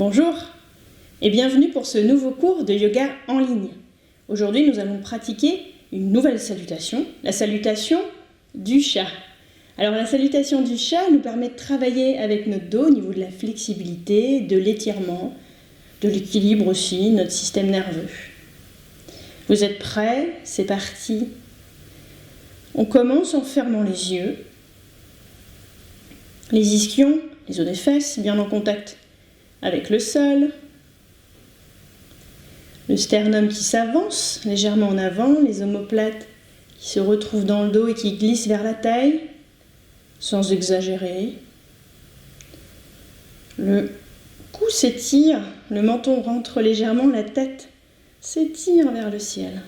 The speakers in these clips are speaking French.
Bonjour et bienvenue pour ce nouveau cours de yoga en ligne. Aujourd'hui, nous allons pratiquer une nouvelle salutation, la salutation du chat. Alors la salutation du chat nous permet de travailler avec notre dos au niveau de la flexibilité, de l'étirement, de l'équilibre aussi, notre système nerveux. Vous êtes prêts? C'est parti. On commence en fermant les yeux. Les ischions, les os des fesses, bien en contact avec le sol. Le sternum qui s'avance légèrement en avant, les omoplates qui se retrouvent dans le dos et qui glissent vers la taille, sans exagérer. Le cou s'étire, le menton rentre légèrement, la tête s'étire vers le ciel.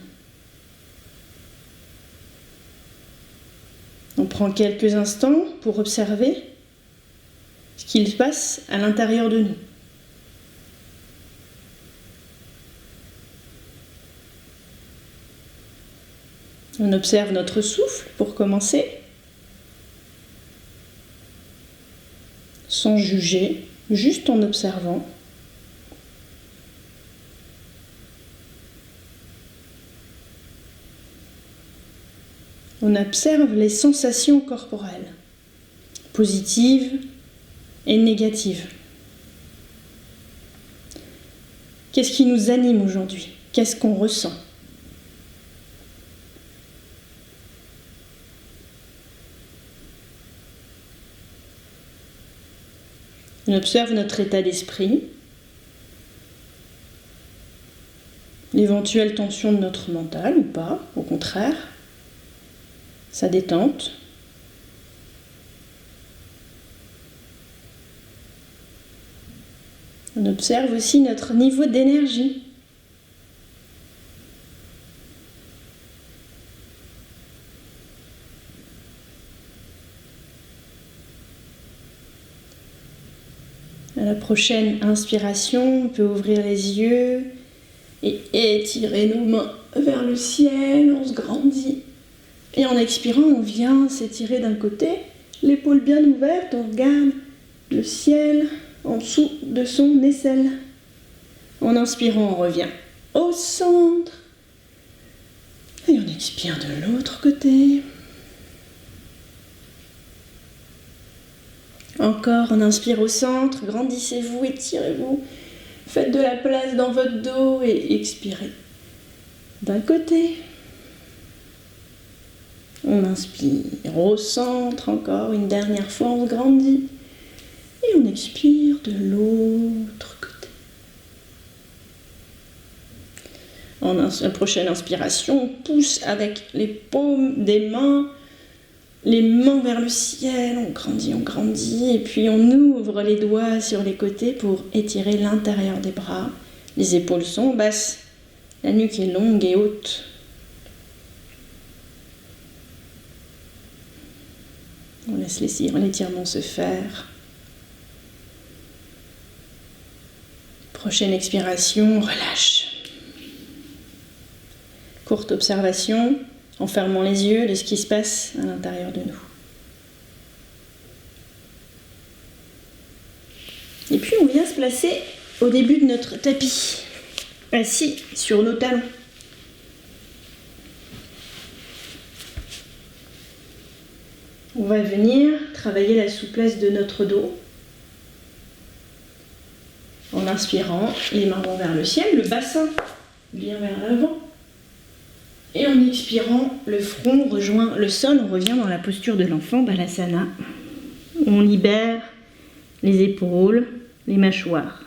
On prend quelques instants pour observer ce qu'il se passe à l'intérieur de nous. On observe notre souffle pour commencer, sans juger, juste en observant. On observe les sensations corporelles, positives et négatives. Qu'est-ce qui nous anime aujourd'hui? Qu'est-ce qu'on ressent? On observe notre état d'esprit, l'éventuelle tension de notre mental ou pas, au contraire, sa détente. On observe aussi notre niveau d'énergie. À la prochaine inspiration, on peut ouvrir les yeux et étirer nos mains vers le ciel, on se grandit. Et en expirant, on vient s'étirer d'un côté, l'épaule bien ouverte, on regarde le ciel en dessous de son aisselle. En inspirant, on revient au centre. Et on expire de l'autre côté. Encore, on inspire au centre, grandissez-vous, étirez-vous. Faites de la place dans votre dos et expirez d'un côté. On inspire au centre, encore une dernière fois, on se grandit. Et on expire de l'autre côté. En la prochaine inspiration, on pousse avec les paumes des mains, les mains vers le ciel, on grandit, et puis on ouvre les doigts sur les côtés pour étirer l'intérieur des bras. Les épaules sont basses, la nuque est longue et haute. On laisse l'étirement se faire. Prochaine expiration, relâche. Courte observation, en fermant les yeux de ce qui se passe à l'intérieur de nous. Et puis on vient se placer au début de notre tapis, assis sur nos talons. On va venir travailler la souplesse de notre dos. En inspirant, les mains vont vers le ciel, le bassin vient vers l'avant. Et en expirant, le front rejoint le sol, on revient dans la posture de l'enfant, Balasana. On libère les épaules, les mâchoires.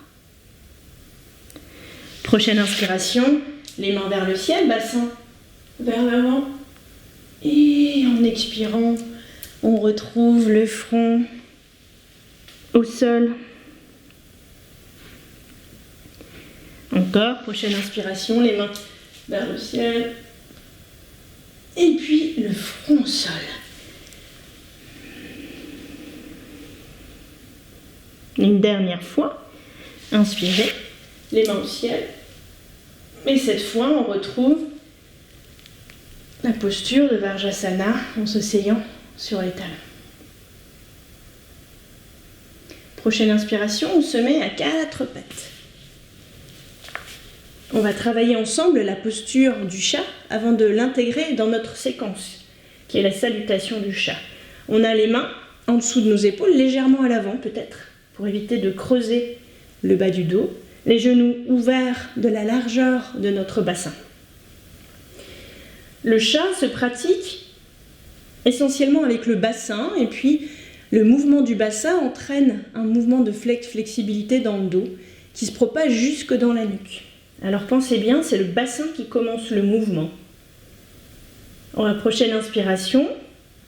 Prochaine inspiration, les mains vers le ciel, bassin vers l'avant. Et en expirant, on retrouve le front au sol. Encore, prochaine inspiration, les mains vers le ciel. Et puis le front au sol. Une dernière fois, inspirez, les mains au ciel. Et cette fois, on retrouve la posture de Vrajasana en s'asseyant sur les talons. Prochaine inspiration, on se met à 4 pattes. On va travailler ensemble la posture du chat avant de l'intégrer dans notre séquence, qui est la salutation du chat. On a les mains en dessous de nos épaules, légèrement à l'avant peut-être, pour éviter de creuser le bas du dos, les genoux ouverts de la largeur de notre bassin. Le chat se pratique essentiellement avec le bassin, et puis le mouvement du bassin entraîne un mouvement de flexibilité dans le dos qui se propage jusque dans la nuque. Alors pensez bien, c'est le bassin qui commence le mouvement. En la prochaine inspiration,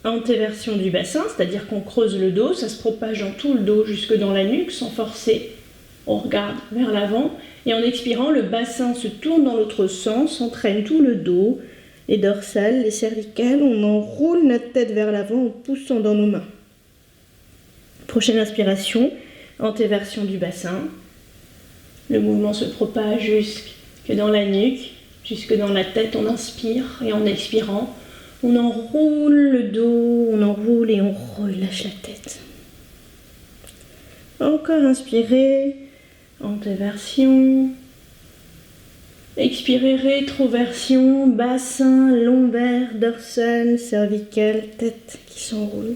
antéversion du bassin, c'est-à-dire qu'on creuse le dos, ça se propage dans tout le dos jusque dans la nuque sans forcer. On regarde vers l'avant et en expirant, le bassin se tourne dans l'autre sens, entraîne tout le dos, les dorsales, les cervicales, on enroule notre tête vers l'avant en poussant dans nos mains. Prochaine inspiration, antéversion du bassin. Le mouvement se propage jusque dans la nuque, jusque dans la tête, on inspire et en expirant, on enroule le dos, on enroule et on relâche la tête. Encore inspirer, antéversion. Expirez, rétroversion, bassin, lombaire, dorsale, cervicale, tête qui s'enroule.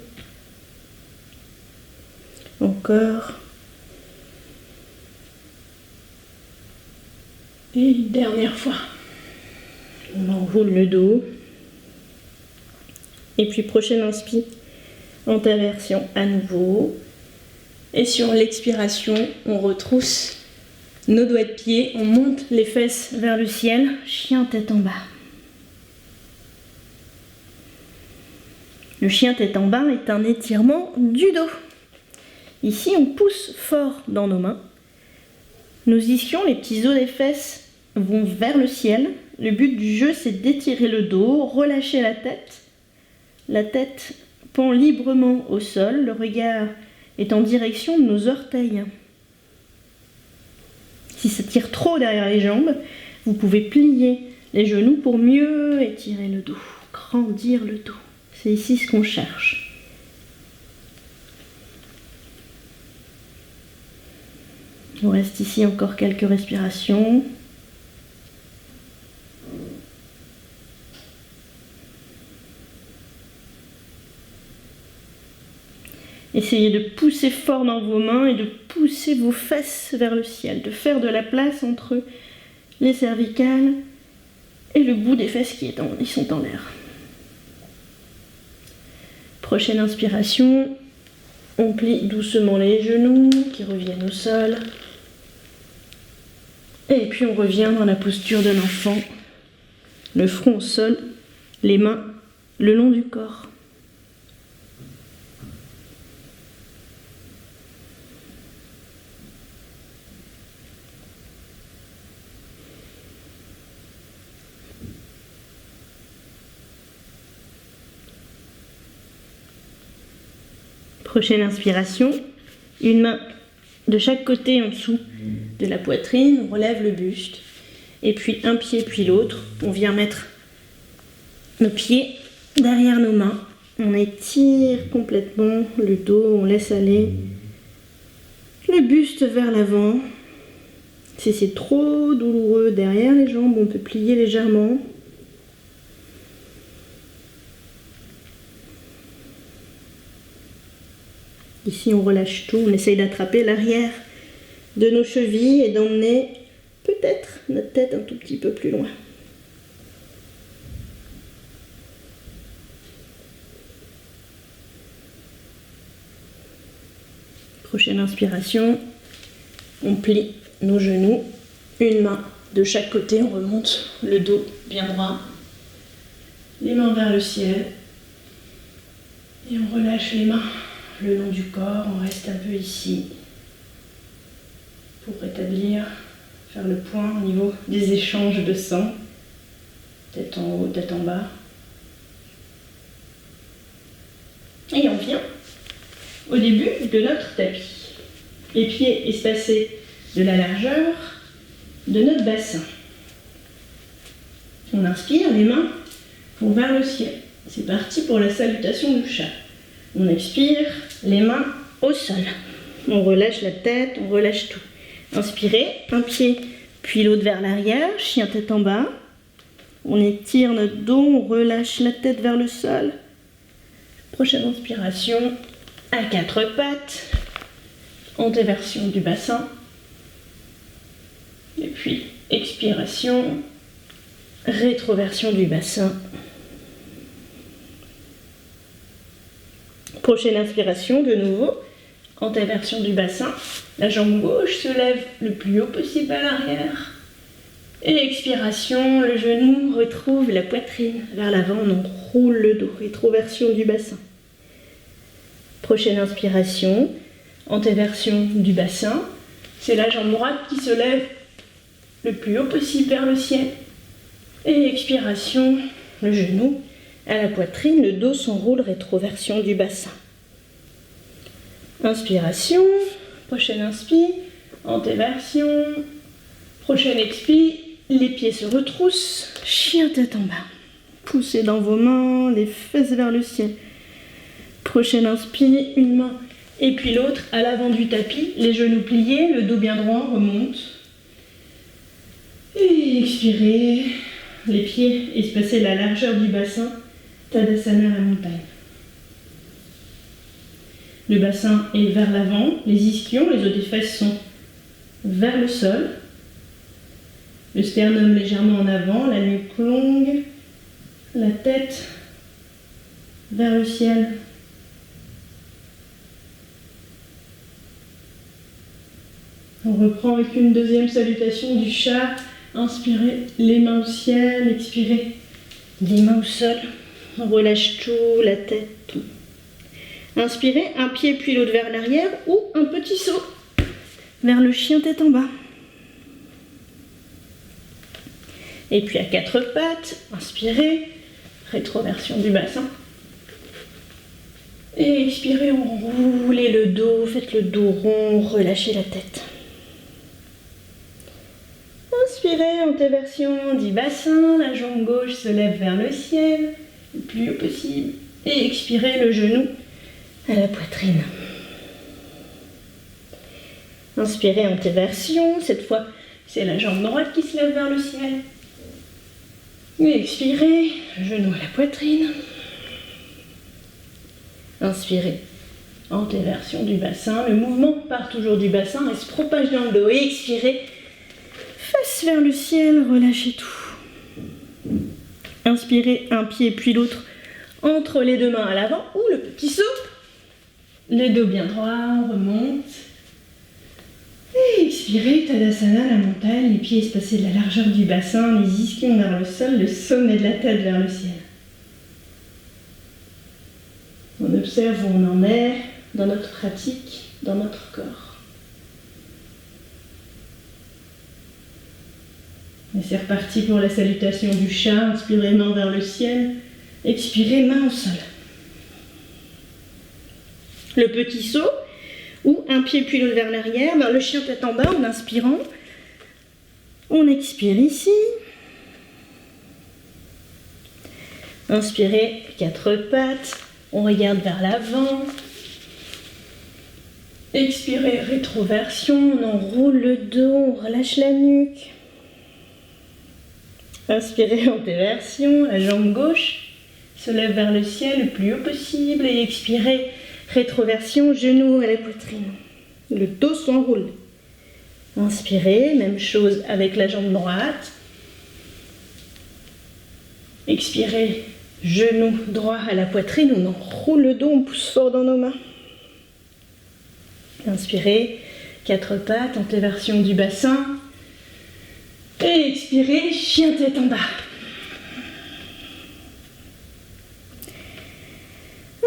Encore. Et une dernière fois. On enroule le dos. Et puis prochaine inspi, antéversion à nouveau. Et sur l'expiration, on retrousse nos doigts de pied, on monte les fesses vers le ciel, chien tête en bas. Le chien tête en bas est un étirement du dos. Ici, on pousse fort dans nos mains. Nos ischions, les petits os des fesses, vont vers le ciel. Le but du jeu, c'est d'étirer le dos, relâcher la tête. La tête pend librement au sol, le regard est en direction de nos orteils. Si ça tire trop derrière les jambes, vous pouvez plier les genoux pour mieux étirer le dos, grandir le dos. C'est ici ce qu'on cherche. Il nous reste ici encore quelques respirations. Essayez de pousser fort dans vos mains et de pousser vos fesses vers le ciel, de faire de la place entre les cervicales et le bout des fesses qui sont en l'air. Prochaine inspiration, on plie doucement les genoux qui reviennent au sol. Et puis on revient dans la posture de l'enfant, le front au sol, les mains le long du corps. Prochaine inspiration, une main de chaque côté en dessous de la poitrine, on relève le buste, et puis un pied puis l'autre, on vient mettre nos pieds derrière nos mains, on étire complètement le dos, on laisse aller le buste vers l'avant. Si c'est trop douloureux derrière les jambes, on peut plier légèrement. Ici, on relâche tout, on essaye d'attraper l'arrière de nos chevilles et d'emmener peut-être notre tête un tout petit peu plus loin. Prochaine inspiration, on plie nos genoux, une main de chaque côté, on remonte le dos bien droit, les mains vers le ciel et on relâche les mains le long du corps, on reste un peu ici pour rétablir, faire le point au niveau des échanges de sang, tête en haut, tête en bas. Et on vient au début de notre tapis. Les pieds espacés de la largeur de notre bassin. On inspire, les mains vont vers le ciel. C'est parti pour la salutation du chat. On expire, les mains au sol. On relâche la tête, on relâche tout. Inspirez, un pied, puis l'autre vers l'arrière, chien tête en bas. On étire notre dos, on relâche la tête vers le sol. Prochaine inspiration, à quatre pattes, antéversion du bassin. Et puis, expiration, rétroversion du bassin. Prochaine inspiration, de nouveau, antéversion du bassin. La jambe gauche se lève le plus haut possible à l'arrière. Et expiration, le genou retrouve la poitrine vers l'avant, on enroule le dos, rétroversion du bassin. Prochaine inspiration, antéversion du bassin. C'est la jambe droite qui se lève le plus haut possible vers le ciel. Et expiration, le genou à la poitrine, le dos s'enroule, rétroversion du bassin. Inspiration, prochaine inspi, antéversion, prochaine expi, les pieds se retroussent, chien tête en bas. Poussez dans vos mains, les fesses vers le ciel. Prochaine inspi, une main et puis l'autre à l'avant du tapis, les genoux pliés, le dos bien droit, remonte. Et expirez, les pieds espacés la largeur du bassin, Tadasana la montagne. Le bassin est vers l'avant, les ischions, les os des fesses sont vers le sol. Le sternum légèrement en avant, la nuque longue, la tête vers le ciel. On reprend avec une deuxième salutation du chat. Inspirez les mains au ciel, expirez les mains au sol. On relâche tout, la tête, tout. Inspirez, un pied puis l'autre vers l'arrière ou un petit saut vers le chien tête en bas. Et puis à quatre pattes, inspirez, rétroversion du bassin. Et expirez, enroulez le dos, faites le dos rond, relâchez la tête. Inspirez, antéversion du bassin, la jambe gauche se lève vers le ciel, le plus haut possible. Et expirez, le genou à la poitrine. Inspirez, antéversion, cette fois c'est la jambe droite qui se lève vers le ciel. Et expirez, genou à la poitrine. Inspirez, antéversion du bassin. Le mouvement part toujours du bassin et se propage dans le dos. Et expirez, face vers le ciel, relâchez tout. Inspirez, un pied puis l'autre entre les deux mains à l'avant ou le petit saut. Le dos bien droit, remonte. Et expirez, Tadasana, la montagne, les pieds espacés de la largeur du bassin, les ischions vers le sol, le sommet de la tête vers le ciel. On observe où on en est dans notre pratique, dans notre corps. Et c'est reparti pour la salutation du chat. Inspirez, main vers le ciel. Expirez, main au sol. Le petit saut, ou un pied puis l'autre vers l'arrière, vers le chien tête en bas en inspirant. On expire ici. Inspirez, quatre pattes. On regarde vers l'avant. Expirez, rétroversion. On enroule le dos, on relâche la nuque. Inspirez, antéversion. La jambe gauche se lève vers le ciel le plus haut possible. Et expirez, rétroversion, genou à la poitrine. Le dos s'enroule. Inspirez, même chose avec la jambe droite. Expirez, genou droit à la poitrine. On enroule le dos, on pousse fort dans nos mains. Inspirez, quatre pattes, antéversion du bassin. Et expirez, chien tête en bas.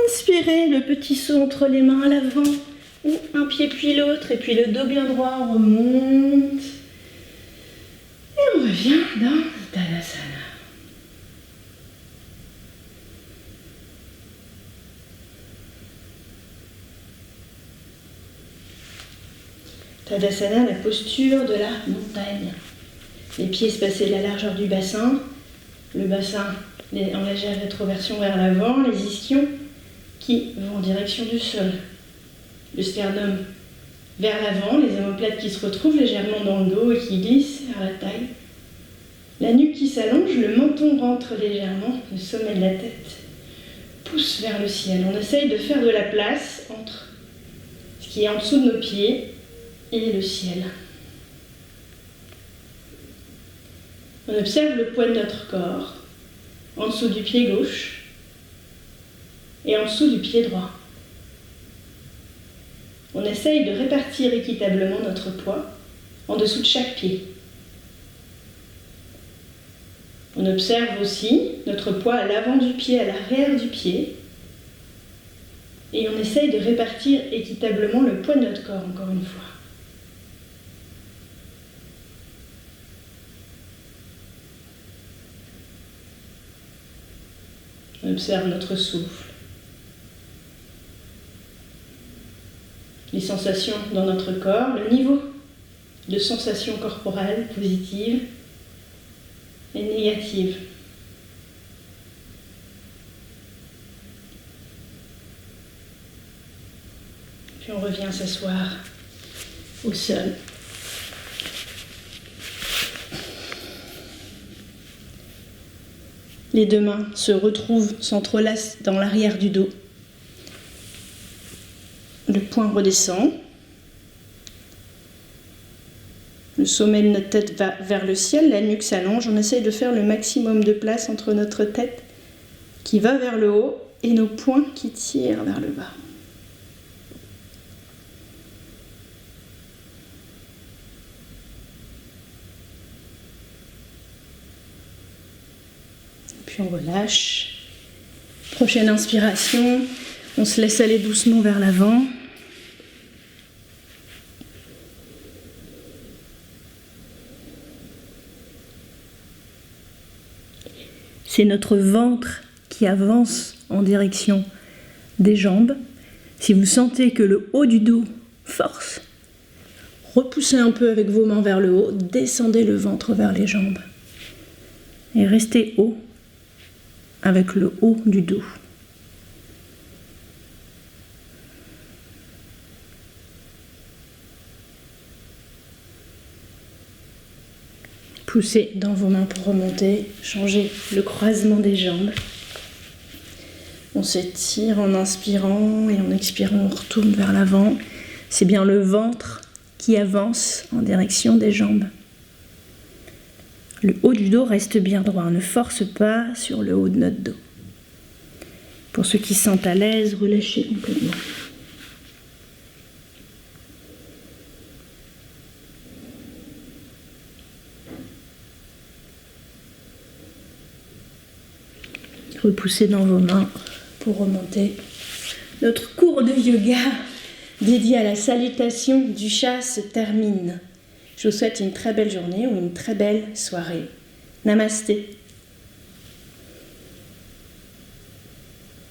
Inspirez, le petit saut entre les mains à l'avant, ou un pied puis l'autre, et puis le dos bien droit, on remonte. Et on revient dans Tadasana. Tadasana, la posture de la montagne. Les pieds espacés de la largeur du bassin, le bassin en légère rétroversion vers l'avant, les ischions qui vont en direction du sol. Le sternum vers l'avant, les omoplates qui se retrouvent légèrement dans le dos et qui glissent vers la taille. La nuque qui s'allonge, le menton rentre légèrement, le sommet de la tête pousse vers le ciel. On essaye de faire de la place entre ce qui est en dessous de nos pieds et le ciel. On observe le poids de notre corps en dessous du pied gauche et en dessous du pied droit. On essaye de répartir équitablement notre poids en dessous de chaque pied. On observe aussi notre poids à l'avant du pied, à l'arrière du pied. Et on essaye de répartir équitablement le poids de notre corps, encore une fois. On observe notre souffle. Les sensations dans notre corps, le niveau de sensations corporelles positives et négatives. Puis on revient s'asseoir au sol. Les deux mains se retrouvent, s'entrelacent dans l'arrière du dos. Le poing redescend. Le sommet de notre tête va vers le ciel, la nuque s'allonge. On essaye de faire le maximum de place entre notre tête qui va vers le haut et nos poings qui tirent vers le bas. Puis on relâche. Prochaine inspiration, on se laisse aller doucement vers l'avant. C'est notre ventre qui avance en direction des jambes. Si vous sentez que le haut du dos force, repoussez un peu avec vos mains vers le haut, descendez le ventre vers les jambes. Et restez haut avec le haut du dos. Poussez dans vos mains pour remonter, changez le croisement des jambes. On s'étire en inspirant et en expirant, on retourne vers l'avant. C'est bien le ventre qui avance en direction des jambes. Le haut du dos reste bien droit, on ne force pas sur le haut de notre dos. Pour ceux qui se sentent à l'aise, relâchez complètement. Repoussez dans vos mains pour remonter. Notre cours de yoga dédié à la salutation du chat se termine. Je vous souhaite une très belle journée ou une très belle soirée. Namasté.